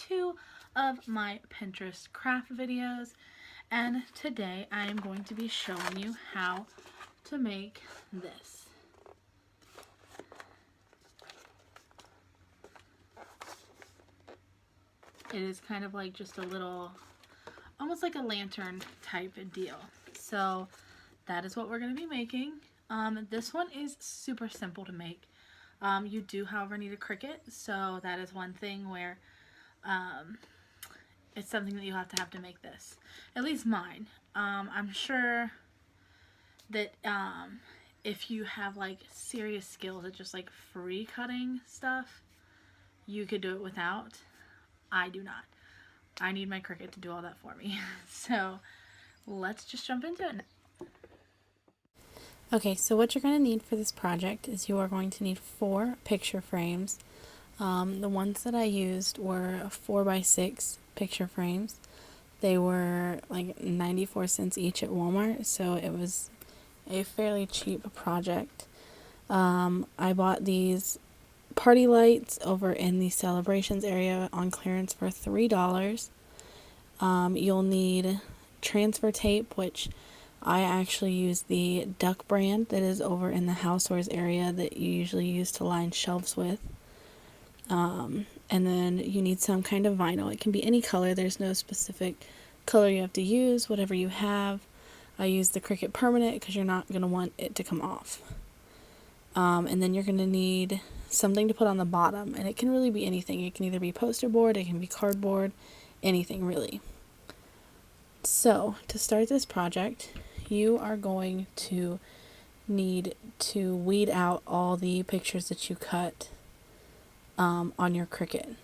2 of my Pinterest craft videos, and today I am going to be showing you how to make this. It is kind of like just a little, almost like a lantern type deal. So that is what we're going to be making. This one is super simple to make. You do, however, need a Cricut, so that is one thing where it's something that you have to make this. At least mine. I'm sure that if you have like serious skills at just like free cutting stuff, you could do it without. I do not. I need my Cricut to do all that for me. So let's just jump into it. Okay, so what you're going to need for this project is you are going to need 4 picture frames. The ones that I used were 4x6 picture frames. They were like 94 cents each at Walmart, so it was a fairly cheap project. I bought these party lights over in the celebrations area on clearance for $3. You'll need transfer tape, which I actually use the Duck brand that is over in the housewares area that you usually use to line shelves with. And then you need some kind of vinyl. It can be any color. There's no specific color you have to use, whatever you have. I use the Cricut Permanent because you're not going to want it to come off. And then you're going to need something to put on the bottom, and it can really be anything. It can either be poster board, it can be cardboard, anything really. So to start this project, you are going to need to weed out all the pictures that you cut on your Cricut.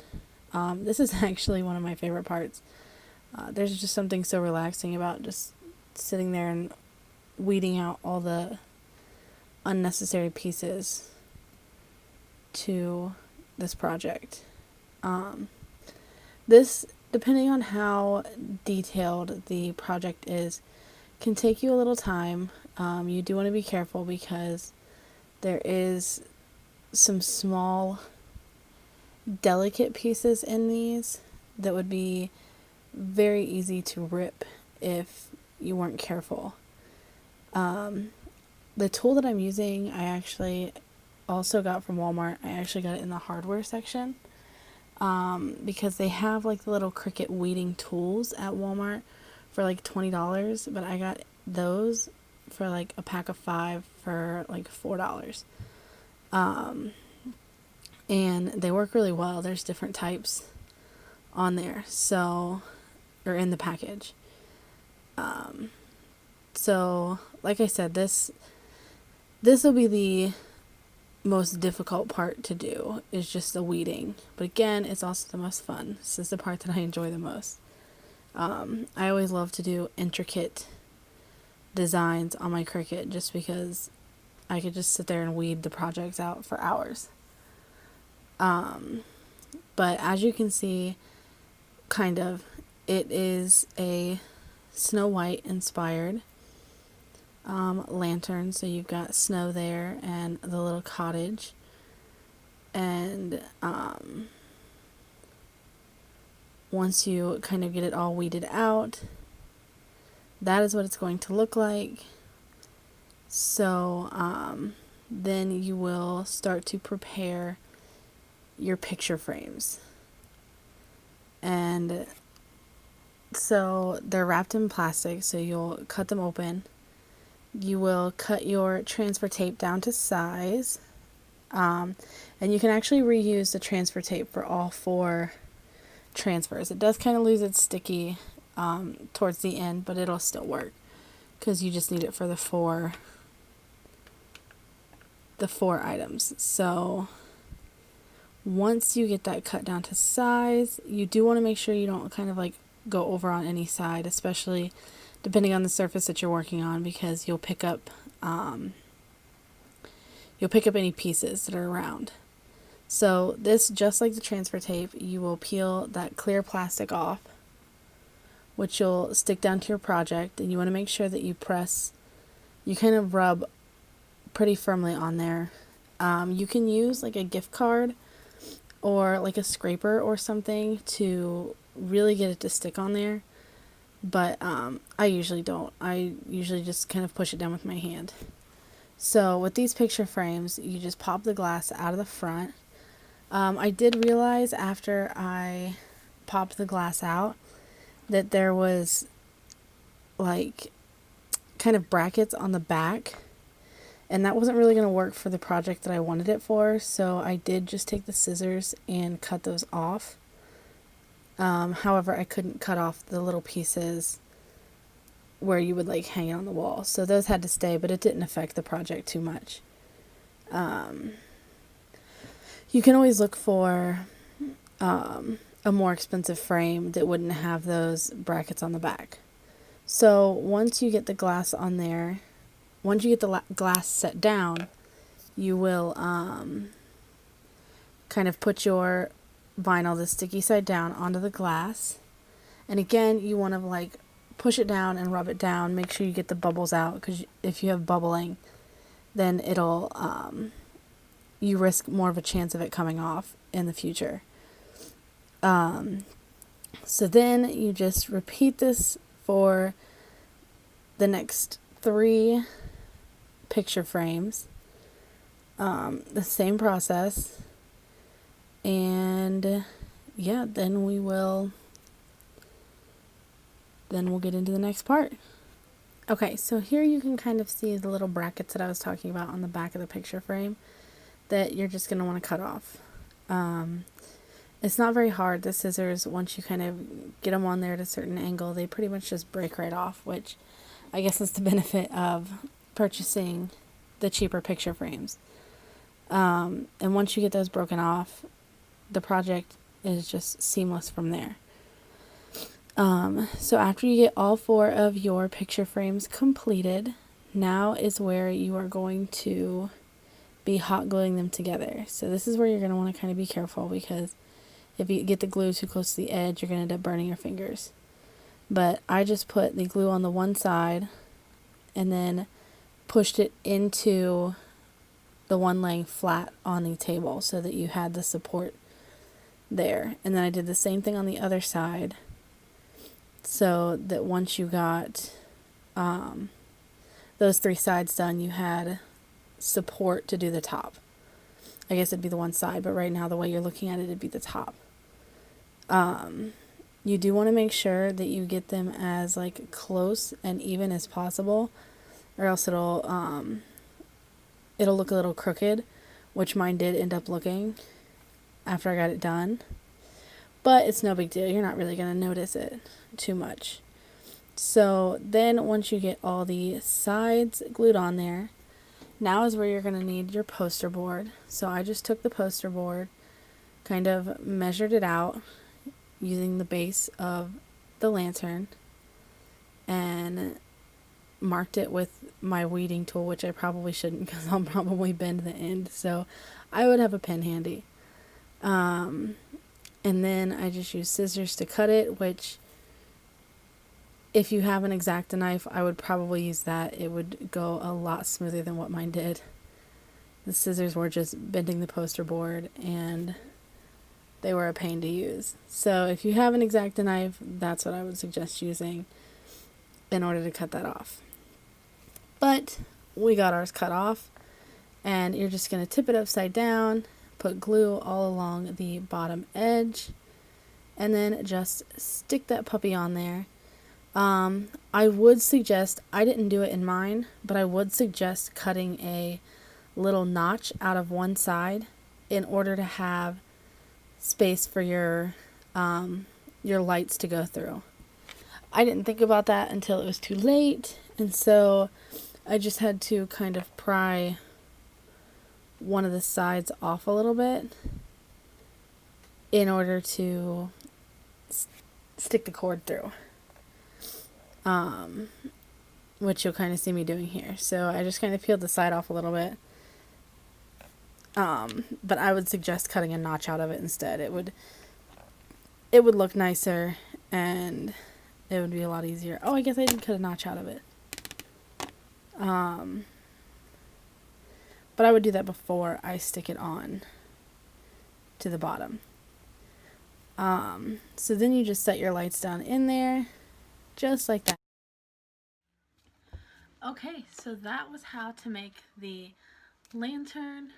This is actually one of my favorite parts. There's just something so relaxing about just sitting there and weeding out all the unnecessary pieces to this project. This, depending on how detailed the project is, can take you a little time. You do want to be careful because there is some small, delicate pieces in these that would be very easy to rip if you weren't careful. The tool that I'm using, I actually also got from Walmart. I actually got it in the hardware section because they have like the little Cricut weeding tools at Walmart for like $20, but I got those for like a pack of 5 for like $4. And they work really well. There's different types on there, so, or in the package. So like I said, this will be the most difficult part to do, is just the weeding. But again, it's also the most fun. This is the part that I enjoy the most. I always love to do intricate designs on my Cricut just because I could just sit there and weed the projects out for hours. But as you can see, kind of, it is a Snow White inspired lantern. So you've got snow there and the little cottage, and once you kind of get it all weeded out, that is what it's going to look like. So then you will start to prepare your picture frames, and so they're wrapped in plastic, so you'll cut them open. You will cut your transfer tape down to size, and you can actually reuse the transfer tape for all 4 transfers. It does kind of lose its sticky towards the end, but it'll still work because you just need it for the 4 items. So once you get that cut down to size, you do want to make sure you don't kind of like go over on any side, especially depending on the surface that you're working on, because you'll pick up any pieces that are around. So this, just like the transfer tape, you will peel that clear plastic off, which you'll stick down to your project, and you want to make sure that you kind of rub pretty firmly on there. You can use like a gift card or like a scraper or something to really get it to stick on there. But I usually don't. I usually just kind of push it down with my hand. So with these picture frames, you just pop the glass out of the front. I did realize after I popped the glass out that there was like kind of brackets on the back, and that wasn't really going to work for the project that I wanted it for, so I did just take the scissors and cut those off. However, I couldn't cut off the little pieces where you would like hang it on the wall, so those had to stay, but it didn't affect the project too much. You can always look for a more expensive frame that wouldn't have those brackets on the back. So once you get the glass on there, once you get the glass set down, you will kind of put your vinyl, the sticky side down, onto the glass. And again, you want to like push it down and rub it down. Make sure you get the bubbles out, because if you have bubbling, then it'll you risk more of a chance of it coming off in the future. So then you just repeat this for the next 3 picture frames. The same process. And yeah, then we'll get into the next part. Okay, so here you can kind of see the little brackets that I was talking about on the back of the picture frame that you're just going to want to cut off. It's not very hard. The scissors, once you kind of get them on there at a certain angle, they pretty much just break right off, which I guess is the benefit of purchasing the cheaper picture frames. And once you get those broken off, the project is just seamless from there. So after you get all 4 of your picture frames completed, now is where you are going to be hot gluing them together. So this is where you're going to want to kind of be careful, because if you get the glue too close to the edge, you're going to end up burning your fingers. But I just put the glue on the one side and then pushed it into the one laying flat on the table so that you had the support there. And then I did the same thing on the other side, so that once you got those 3 sides done, you had support to do the top. I guess it'd be the one side, but right now the way you're looking at it, it'd be the top. You do want to make sure that you get them as like close and even as possible, or else it'll look a little crooked, which mine did end up looking after I got it done. But it's no big deal. You're not really going to notice it too much. So then once you get all the sides glued on there, now is where you're going to need your poster board. So I just took the poster board, kind of measured it out using the base of the lantern, and marked it with my weeding tool, which I probably shouldn't because I'll probably bend the end. So I would have a pen handy. And then I just use scissors to cut it, which if you have an X-Acto knife, I would probably use that. It would go a lot smoother than what mine did. The scissors were just bending the poster board, and they were a pain to use. So if you have an X-Acto knife, that's what I would suggest using in order to cut that off. But we got ours cut off, and you're just going to tip it upside down, put glue all along the bottom edge, and then just stick that puppy on there. I would suggest, I didn't do it in mine, but I would suggest cutting a little notch out of one side in order to have space for your lights to go through. I didn't think about that until it was too late, and so I just had to kind of pry one of the sides off a little bit in order to stick the cord through, which you'll kind of see me doing here. So I just kind of peeled the side off a little bit, but I would suggest cutting a notch out of it instead. It would look nicer, and it would be a lot easier. Oh, I guess I did cut a notch out of it. But I would do that before I stick it on to the bottom. So then you just set your lights down in there, just like that. Okay, so that was how to make the lantern.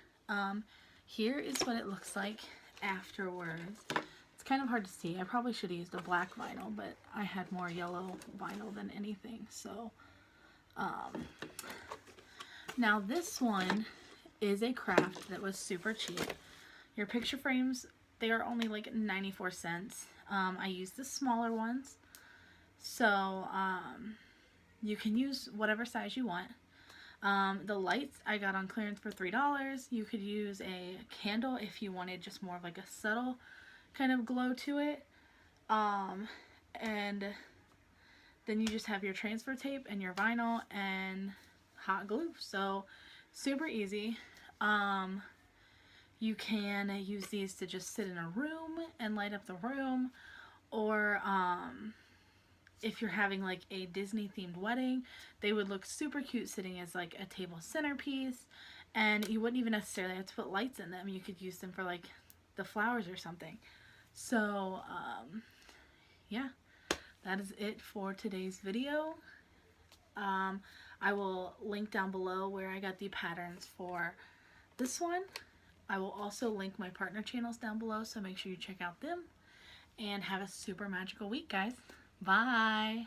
Here is what it looks like afterwards. It's kind of hard to see. I probably should have used a black vinyl, but I had more yellow vinyl than anything. So, now this one is a craft that was super cheap. Your picture frames, they are only like 94 cents. I used the smaller ones. So, you can use whatever size you want. The lights I got on clearance for $3. You could use a candle if you wanted just more of like a subtle kind of glow to it. And then you just have your transfer tape and your vinyl and hot glue. So super easy. You can use these to just sit in a room and light up the room, or if you're having like a Disney themed wedding, they would look super cute sitting as like a table centerpiece, and you wouldn't even necessarily have to put lights in them. You could use them for like the flowers or something. So yeah, that is it for today's video. I will link down below where I got the patterns for this one. I will also link my partner channels down below, so make sure you check out them. And have a super magical week, guys. Bye!